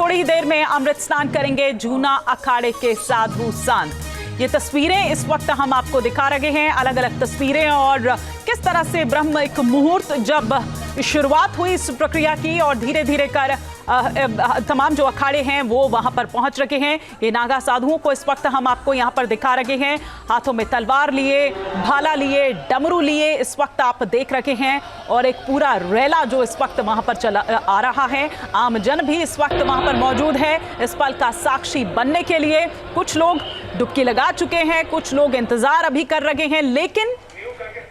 थोड़ी ही देर में अमृत स्नान करेंगे जूना अखाड़े के साधु संत। ये तस्वीरें इस वक्त हम आपको दिखा रहे हैं, अलग अलग तस्वीरें, और किस तरह से ब्रह्म एक मुहूर्त जब शुरुआत हुई इस प्रक्रिया की और धीरे धीरे कर तमाम जो अखाड़े हैं वो वहां पर पहुंच रखे हैं। ये नागा साधुओं को इस वक्त हम आपको यहां पर दिखा रहे हैं, हाथों में तलवार लिए, भाला लिए, डमरू लिए इस वक्त आप देख रहे हैं, और एक पूरा रैला जो इस वक्त वहां पर चला आ रहा है। आमजन भी इस वक्त वहां पर मौजूद है इस पल का साक्षी बनने के लिए। कुछ लोग डुबकी लगा चुके हैं, कुछ लोग इंतजार अभी कर रहे हैं, लेकिन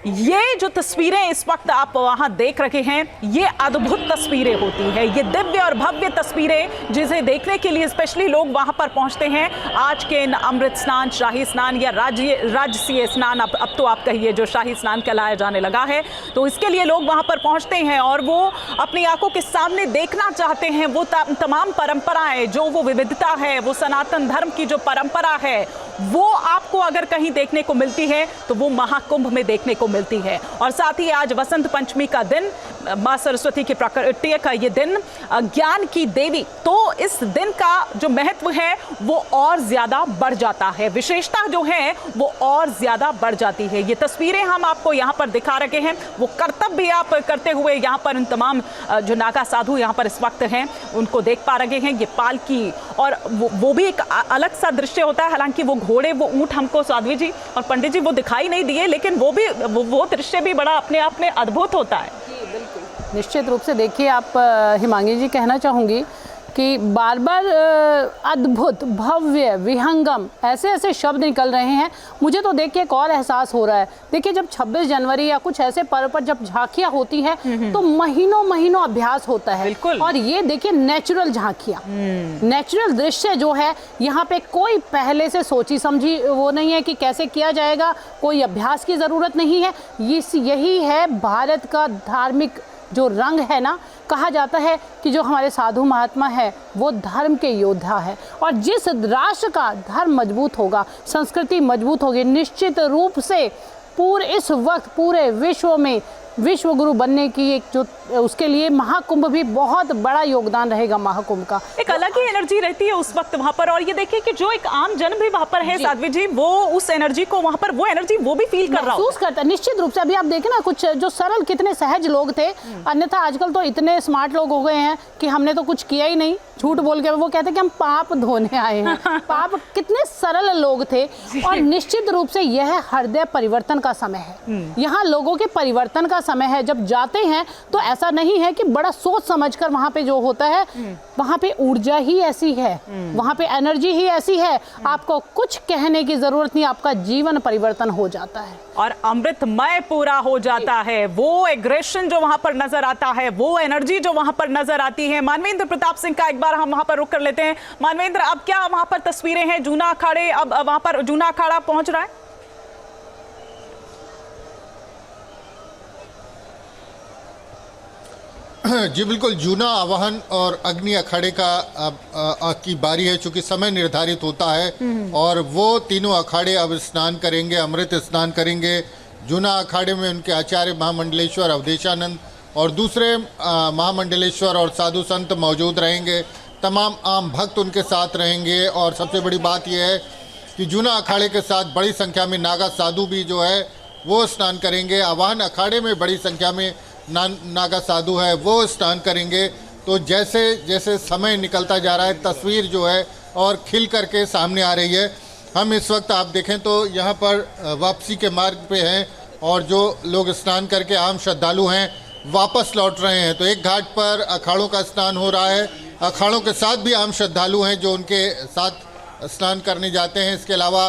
ये जो तस्वीरें इस वक्त आप वहां देख रहे हैं, ये अद्भुत तस्वीरें होती हैं, ये दिव्य और भव्य तस्वीरें जिसे देखने के लिए स्पेशली लोग वहां पर पहुंचते हैं। आज के अमृत स्नान, शाही स्नान या राजसीय स्नान, अब तो आप कहिए, जो शाही स्नान कहलाया जाने लगा है, तो इसके लिए लोग वहां पर पहुंचते हैं और वो अपनी आंखों के सामने देखना चाहते हैं वो तमाम परंपराएं, जो वो विविधता है, वो सनातन धर्म की जो परंपरा है, वो आपको अगर कहीं देखने को मिलती है तो वो महाकुंभ में देखने को मिलती है। और साथ ही आज वसंत पंचमी का दिन, मां सरस्वती की प्राकट्य का ये दिन, ज्ञान की देवी, तो इस दिन का जो महत्व है वो और ज्यादा बढ़ जाता है, विशेषता जो है वो और ज्यादा बढ़ जाती है। ये तस्वीरें हम आपको यहाँ पर दिखा रहे हैं, वो कर्तव्य आप करते हुए यहाँ पर इन तमाम जो नागा साधु यहाँ पर इस वक्त हैं उनको देख पा रहे हैं। ये पालकी और वो भी एक अलग सा दृश्य होता है, हालांकि वो घोड़े, वो ऊंट हमको साध्वी जी और पंडित जी वो दिखाई नहीं दिए, लेकिन वो दृश्य भी बड़ा अपने आप में अद्भुत होता है। जी बिल्कुल, निश्चित रूप से। देखिए आप हिमांगी जी, कहना चाहूँगी कि बार बार अद्भुत, भव्य, विहंगम ऐसे ऐसे शब्द निकल रहे हैं। मुझे तो देख के एक और एहसास हो रहा है। देखिए जब 26 जनवरी या कुछ ऐसे पर्व पर जब झांकियाँ होती हैं तो महीनों महीनों अभ्यास होता है, और ये देखिए नेचुरल झांकियाँ, नेचुरल दृश्य जो है, यहाँ पे कोई पहले से सोची समझी वो नहीं है कि कैसे किया जाएगा, कोई अभ्यास की ज़रूरत नहीं है। यही है भारत का धार्मिक जो रंग है ना। कहा जाता है कि जो हमारे साधु महात्मा है वो धर्म के योद्धा है, और जिस राष्ट्र का धर्म मजबूत होगा, संस्कृति मजबूत होगी, निश्चित रूप से इस वक्त पूरे विश्व में विश्व गुरु बनने की एक जो उसके लिए महाकुंभ भी बहुत बड़ा योगदान रहेगा। महाकुंभ का एक अलग ही एनर्जी रहती है उस वक्त वहां पर, और ये देखिए कि जो एक आम जन भी वहां पर है साध्वी जी, वो उस एनर्जी को वहां पर, वो एनर्जी वो भी फील कर रहा महसूस करता है। निश्चित रूप से अभी आप देखें ना, कुछ जो सरल, कितने सहज लोग थे, अन्यथा आजकल तो इतने स्मार्ट लोग हो गए हैं कि हमने तो कुछ किया ही नहीं, झूठ बोल के वो कहते हैं कि हम पाप धोने आए हैं। पाप, कितने सरल लोग थे। और निश्चित रूप से यह हृदय परिवर्तन का समय है, यहाँ लोगों के परिवर्तन का समय है। जब जाते हैं तो ऐसा नहीं है कि बड़ा सोच समझकर वहां पे जो होता है, वहां पे ऊर्जा ही ऐसी है, वहां पे एनर्जी ही ऐसी है, आपको कुछ कहने की जरूरत नहीं, आपका जीवन परिवर्तन हो जाता है और अमृतमय पूरा हो जाता है। वो एग्रेशन जो वहां पर नजर आता है, वो एनर्जी जो वहां पर नजर आती है। मानवेंद्र प्रताप सिंह का एक बार हम वहां पर रुक कर लेते हैं। मानवेंद्र, अब क्या वहां पर तस्वीरें हैं जूना अखाड़े, अब वहां पर जूना अखाड़ा पहुंच रहा है? जी बिल्कुल, जूना आवाहन और अग्नि अखाड़े का की बारी है, चूंकि समय निर्धारित होता है, और वो तीनों अखाड़े अब स्नान करेंगे, अमृत स्नान करेंगे। जूना अखाड़े में उनके आचार्य महामंडलेश्वर अवधेशानंद और दूसरे महामंडलेश्वर और साधु संत मौजूद रहेंगे। तमाम आम भक्त उनके साथ रहेंगे, और सबसे बड़ी बात यह है कि जूना अखाड़े के साथ बड़ी संख्या में नागा साधु भी जो है वो स्नान करेंगे। आवाहन अखाड़े में बड़ी संख्या में नागा साधु है वो स्नान करेंगे। तो जैसे जैसे समय निकलता जा रहा है, तस्वीर जो है और खिल करके सामने आ रही है। हम इस वक्त आप देखें तो यहाँ पर वापसी के मार्ग पे हैं, और जो लोग स्नान करके आम श्रद्धालु हैं वापस लौट रहे हैं। तो एक घाट पर अखाड़ों का स्नान हो रहा है, अखाड़ों के साथ भी आम श्रद्धालु हैं जो उनके साथ स्नान करने जाते हैं। इसके अलावा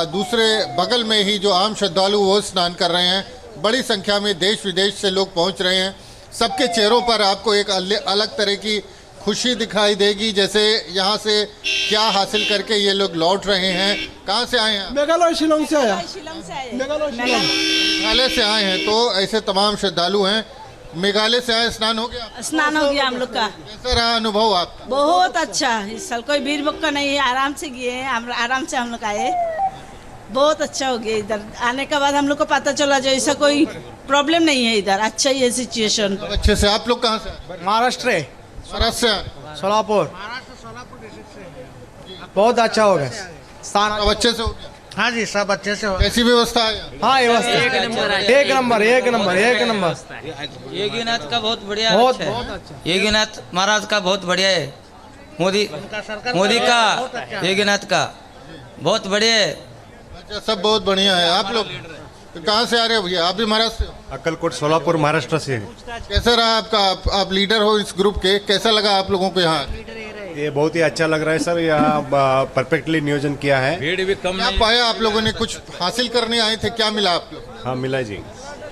दूसरे बगल में ही जो आम श्रद्धालु वो स्नान कर रहे हैं। बड़ी संख्या में देश विदेश से लोग पहुंच रहे हैं। सबके चेहरों पर आपको एक अलग तरह की खुशी दिखाई देगी, जैसे यहाँ से क्या हासिल करके ये लोग लौट रहे हैं। कहाँ से आए हैं? मेघालय, शिलोंग से आया। मेघालय से आए हैं। तो ऐसे तमाम श्रद्धालु हैं। मेघालय से आए, स्नान हो गया? स्नान हो गया हम लोग का। कैसा रहा अनुभव आप? बहुत अच्छा। इस साल कोई भीड़ भक्का नहीं है, आराम से गए हैं, आराम से हम लोग आए, बहुत अच्छा हो गया। इधर आने के बाद हम लोग को पता चला जो ऐसा कोई प्रॉब्लम नहीं है इधर, अच्छा ही है सिचुएशन। अच्छे से। आप लोग कहाँ से? महाराष्ट्र, महाराष्ट्र से? सोलापुर। महाराष्ट्र बहुत अच्छा होगा स्थान। अब अच्छे से हो गया? हाँ जी, सब अच्छे से हो। कैसी व्यवस्था है यहाँ? हाँ, व्यवस्था एक नंबर। योगीनाथ का बहुत बढ़िया बहुत अच्छा है। बहुत अच्छा। योगीनाथ महाराज का बहुत बढ़िया है। मोदी का योगीनाथ का बहुत बढ़िया है। अच्छा, सब बहुत बढ़िया है। आप लोग कहाँ से आ रहे हो भैया? आप भी महाराष्ट्र से हो? अक्कलकोट सोलापुर महाराष्ट्र से है। कैसा रहा आपका? आप लीडर हो इस ग्रुप के, कैसा लगा आप लोगों को यहाँ? ये बहुत ही अच्छा लग रहा है सर, यहाँ परफेक्टली नियोजन किया है। भीड़ भी कम क्या पाया आप लोगों ने? कुछ हासिल करने आए थे, क्या मिला आप लोग? हाँ मिला जी,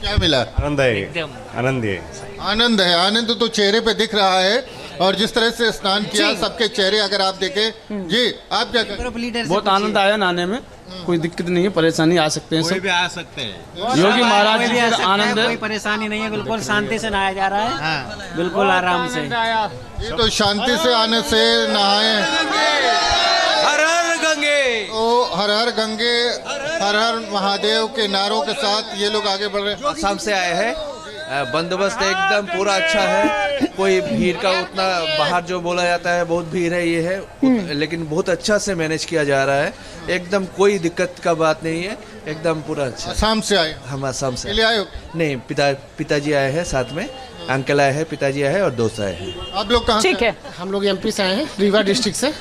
क्या मिला? आनंद है, आनंद है। आनंद है। आनंद तो चेहरे पे दिख रहा है। और जिस तरह से स्नान किया, सबके चेहरे अगर आप देखें जी, आप क्या करें? बहुत आनंद आया नहाने में, कोई दिक्कत नहीं है, परेशानी आ सकते हैं, सब भी आ सकते हैं। योगी महाराज जी का आनंद है। कोई परेशानी नहीं है, बिल्कुल शांति से नहाया जा रहा है, बिल्कुल आराम से। ये तो शांति से आने से नहाए। हर हर गंगे, ओ हर हर गंगे, हर हर महादेव के नारों के साथ ये लोग आगे बढ़ रहे हैं। आसाम से आए हैं। बंदोबस्त एकदम पूरा अच्छा है। कोई भीड़ का उतना बाहर जो बोला जाता है बहुत भीड़ है ये है, लेकिन बहुत अच्छा से मैनेज किया जा रहा है। एकदम कोई दिक्कत का बात नहीं है, एकदम पूरा अच्छा। आसाम से आए? हम आसाम से ले आए हो? नहीं, पिताजी आए हैं साथ में, अंकल आए हैं, पिताजी आए हैं और दोस्त आए हैं। आप लोग कहाँ? ठीक है, हम लोग एमपी से आए हैं, रीवा डिस्ट्रिक्ट से।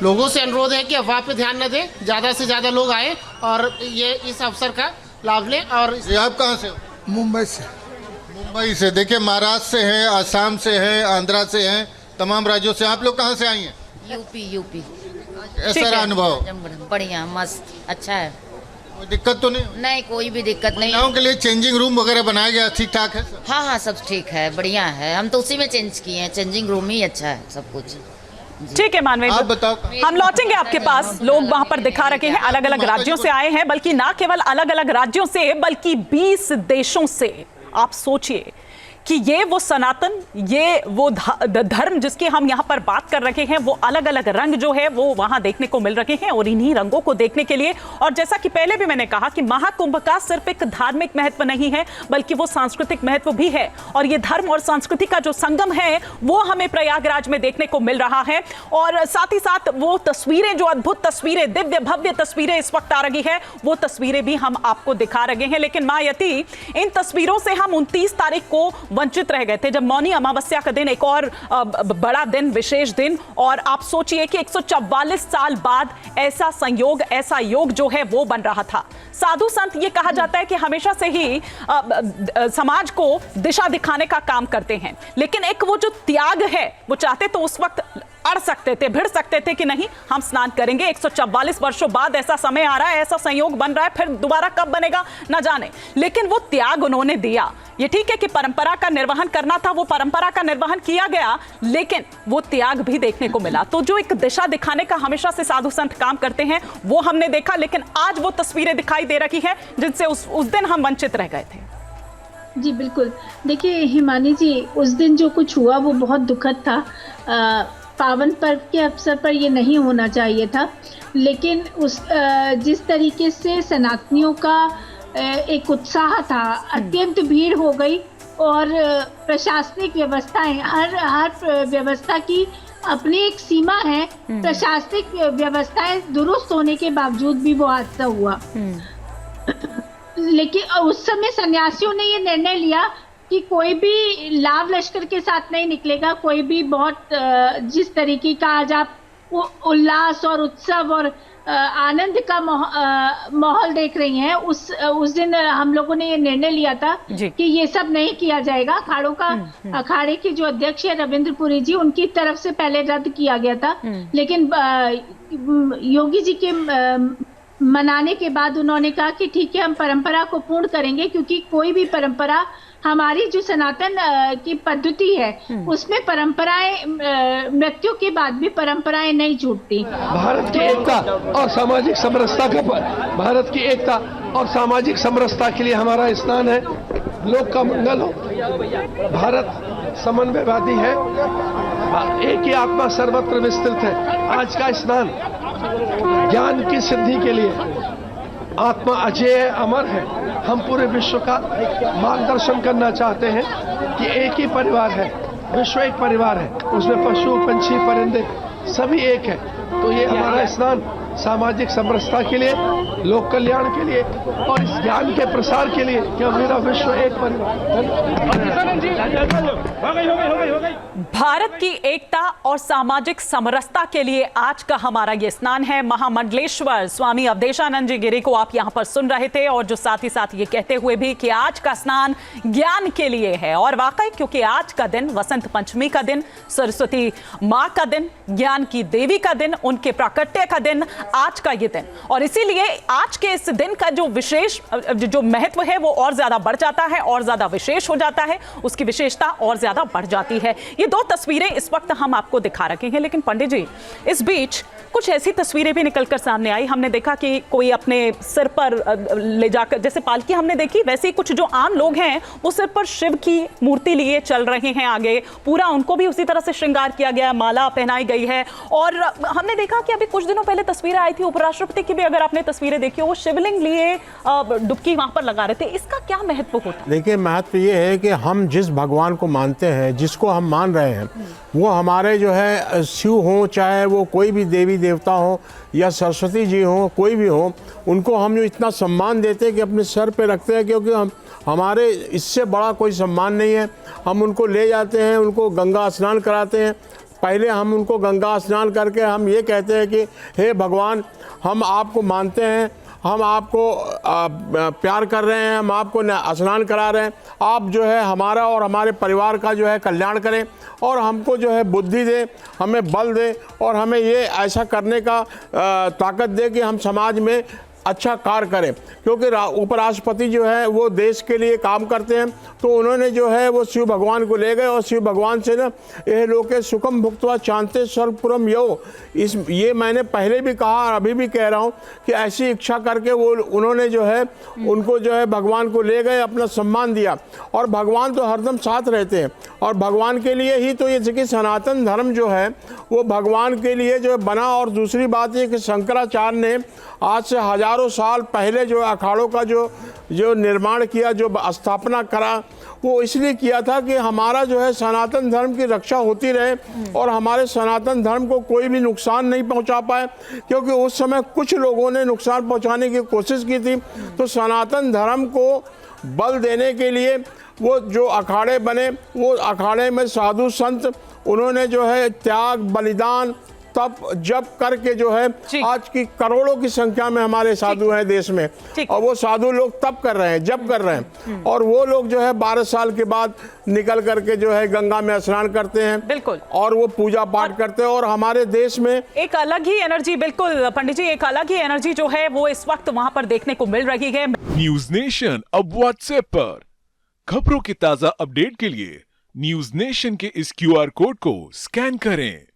लोगों से अनुरोध है कि अफवाह पे ध्यान न दें, ज़्यादा से ज़्यादा लोग आए और ये इस अवसर का लाभ लें। और ये आप कहाँ से हो? मुंबई से। मुंबई से। देखिए, महाराष्ट्र से हैं, आसाम से हैं, आंध्रा से हैं, तमाम राज्यों से। आप लोग कहाँ से आई हैं? यूपी। ऐसा रहा अनुभव? बढ़िया, मस्त, अच्छा है। कोई दिक्कत तो नहीं? नहीं, कोई भी दिक्कत नहीं। महिलाओं के लिए चेंजिंग रूम वगैरह बनाया गया, ठीक ठाक है? हाँ, सब ठीक है, बढ़िया है। हम तो उसी में चेंज किए हैं, चेंजिंग रूम ही अच्छा है, सब कुछ। ठीक है मानवी, आप बताओ। हम लौटेंगे आपके पास। लोग वहां पर दिखा रखे हैं, अलग अलग राज्यों से आए हैं, बल्कि ना केवल अलग अलग राज्यों से, बल्कि 20 देशों से। आप सोचिए कि ये वो सनातन, ये वो धर्म जिसकी हम यहाँ पर बात कर रहे हैं, वो अलग अलग रंग जो है वो वहां देखने को मिल रहे हैं। और इन्हीं रंगों को देखने के लिए, और जैसा कि पहले भी मैंने कहा कि महाकुंभ का सिर्फ एक धार्मिक महत्व नहीं है, बल्कि वो सांस्कृतिक महत्व भी है। और ये धर्म और संस्कृति का जो संगम है वो हमें प्रयागराज में देखने को मिल रहा है। और साथ ही साथ वो तस्वीरें, जो अद्भुत तस्वीरें, दिव्य भव्य तस्वीरें इस वक्त आ रही है, वो तस्वीरें भी हम आपको दिखा रहे हैं। लेकिन मायती, इन तस्वीरों से हम 29 तारीख को वंचित रह गए थे, जब मौनी अमावस्या का दिन, एक और बड़ा दिन, विशेष दिन। और आप सोचिए कि 144 साल बाद ऐसा संयोग, ऐसा योग जो है वो बन रहा था। साधु संत, ये कहा जाता है कि हमेशा से ही समाज को दिशा दिखाने का काम करते हैं, लेकिन एक वो जो त्याग है, वो चाहते तो उस वक्त अड़ सकते थे, भिड़ सकते थे कि नहीं, हम स्नान करेंगे। 144 वर्षों बाद ऐसा समय आ रहा है, ऐसा संयोग बन रहा है, फिर दोबारा कब बनेगा ना जाने। लेकिन वो त्याग उन्होंने दिया। ये ठीक है कि परंपरा का निर्वहन करना था, वो परंपरा का निर्वहन किया गया, लेकिन वो त्याग भी देखने को मिला। तो जो एक दिशा दिखाने का हमेशा से साधु संत काम करते हैं, वो हमने देखा। लेकिन आज वो तस्वीरें दिखाई दे रही है जिनसे उस दिन हम वंचित रह गए थे। जी बिल्कुल। देखिए हिमानी जी, उस दिन जो कुछ हुआ वो बहुत दुखद था। पावन पर्व के अवसर पर ये नहीं होना चाहिए था, लेकिन जिस तरीके से सनातनियों का एक उत्साह था, अत्यंत भीड़ हो गई। और प्रशासनिक व्यवस्थाएं, हर व्यवस्था की अपनी एक सीमा है। प्रशासनिक व्यवस्थाएं दुरुस्त होने के बावजूद भी वो हादसा हुआ। लेकिन उस समय सन्यासियों ने ये निर्णय लिया कि कोई भी लाव लश्कर के साथ नहीं निकलेगा। कोई भी बहुत जिस तरीके का आज आप उल्लास और उत्सव और आनंद का माहौल देख रही हैं, उस दिन हम लोगों ने ये निर्णय लिया था कि ये सब नहीं किया जाएगा। अखाड़े के जो अध्यक्ष है रविंद्रपुरी जी, उनकी तरफ से पहले रद्द किया गया था, लेकिन योगी जी के मनाने के बाद उन्होंने कहा कि ठीक है, हम परंपरा को पूर्ण करेंगे, क्योंकि कोई भी परंपरा, हमारी जो सनातन की पद्धति है, उसमें परंपराएं, मृत्यु के बाद भी परंपराएं नहीं छूटती। भारत की एकता और सामाजिक समरसता भारत की एकता और सामाजिक समरसता के लिए हमारा स्नान है। लोक का मंगल हो। भारत समन्वयवादी है, एक ही आत्मा सर्वत्र विस्तृत है। आज का स्नान ज्ञान की सिद्धि के लिए, आत्मा अजय है, अमर है। हम पूरे विश्व का मार्गदर्शन करना चाहते हैं कि एक ही परिवार है, विश्व एक परिवार है, उसमें पशु पंछी परिंदे सभी एक है। तो ये हमारा स्नान सामाजिक समरसता के लिए, लोक कल्याण के लिए और इस ज्ञान के प्रसार के लिए कि मेरा विश्व एक भारत की एकता और सामाजिक समरसता के लिए आज का हमारा ये स्नान है। महामंडलेश्वर स्वामी अवधेशानंद जी गिरी को आप यहाँ पर सुन रहे थे, और जो साथ ही साथ ये कहते हुए भी कि आज का स्नान ज्ञान के लिए है। और वाकई क्योंकि आज का दिन वसंत पंचमी का दिन, सरस्वती माँ का दिन, ज्ञान की देवी का दिन, उनके प्राकट्य का दिन, आज का ये दिन, और इसीलिए आज के इस दिन का जो विशेष जो महत्व है वो और ज्यादा बढ़ जाता है, और ज्यादा विशेष हो जाता है, उसकी विशेषता और ज्यादा बढ़ जाती है। ये दो तस्वीरें इस वक्त हम आपको दिखा रखे हैं, लेकिन पंडित जी इस बीच कुछ ऐसी तस्वीरें भी निकलकर सामने आई। हमने देखा कि कोई अपने सिर पर ले जाकर, जैसे पालकी हमने देखी, वैसे ही कुछ जो आम लोग हैं वो सिर पर शिव की मूर्ति लिए चल रहे हैं आगे। पूरा उनको भी उसी तरह से श्रृंगार किया गया, माला पहनाई गई है। और हमने देखा कि अभी कुछ दिनों पहले तस्वीरें आई थी उपराष्ट्रपति की भी, अगर आपने तस्वीरें देखी हो, वो शिवलिंग लिए डुबकी वहां पर लगा रहे थे। इसका क्या महत्व होता है? देखिए, महत्व ये है कि हम जिस भगवान को मानते हैं, जिसको हम मान रहे हैं, वो हमारे जो है शिव हो, चाहे वो कोई भी देवी देवता हो या सरस्वती जी हो, कोई भी हो, उनको हम जो इतना सम्मान देते हैं कि अपने सर पे रखते हैं, क्योंकि हमारे इससे बड़ा कोई सम्मान नहीं है। हम उनको ले जाते हैं, उनको गंगा स्नान कराते हैं। पहले हम उनको गंगा स्नान करके हम ये कहते हैं कि हे भगवान, हम आपको मानते हैं, हम आपको प्यार कर रहे हैं, हम आपको स्नान करा रहे हैं, आप जो है हमारा और हमारे परिवार का जो है कल्याण करें, और हमको जो है बुद्धि दे, हमें बल दे, और हमें ये ऐसा करने का ताकत दे कि हम समाज में अच्छा कार्य करें। क्योंकि उपराष्ट्रपति जो है वो देश के लिए काम करते हैं, तो उन्होंने जो है वो शिव भगवान को ले गए, और शिव भगवान से ना यह लोके सुखम भुक्त्वा शांति सर्वपुरम यो, ये मैंने पहले भी कहा और अभी भी कह रहा हूँ कि ऐसी इच्छा करके वो उन्होंने जो है उनको जो है भगवान को ले गए, अपना सम्मान दिया। और भगवान तो हरदम साथ रहते हैं, और भगवान के लिए ही तो ये कि सनातन धर्म जो है वो भगवान के लिए जो बना। और दूसरी बात ये कि शंकराचार्य ने आज से हजारों साल पहले जो अखाड़ों का जो निर्माण किया, जो स्थापना करा, वो इसलिए किया था कि हमारा जो है सनातन धर्म की रक्षा होती रहे, और हमारे सनातन धर्म को कोई भी नुकसान नहीं पहुंचा पाए। क्योंकि उस समय कुछ लोगों ने नुकसान पहुंचाने की कोशिश की थी। तो सनातन धर्म को बल देने के लिए वो जो अखाड़े बने, वो अखाड़े में साधु संत उन्होंने जो है त्याग, बलिदान, तप, जप करके जो है आज की करोड़ों की संख्या में हमारे साधु हैं देश में, और वो साधु लोग तप कर रहे हैं, जप कर रहे हैं, और वो लोग जो है 12 साल के बाद निकल करके जो है गंगा में स्नान करते हैं, बिल्कुल, और वो पूजा पाठ करते हैं। और हमारे देश में एक अलग ही एनर्जी, बिल्कुल पंडित जी, एक अलग ही एनर्जी जो है वो इस वक्त वहां पर देखने को मिल रही है। न्यूज नेशन अब व्हाट्सएप पर खबरों की ताजा अपडेट के लिए न्यूज नेशन के इस QR कोड को स्कैन करें।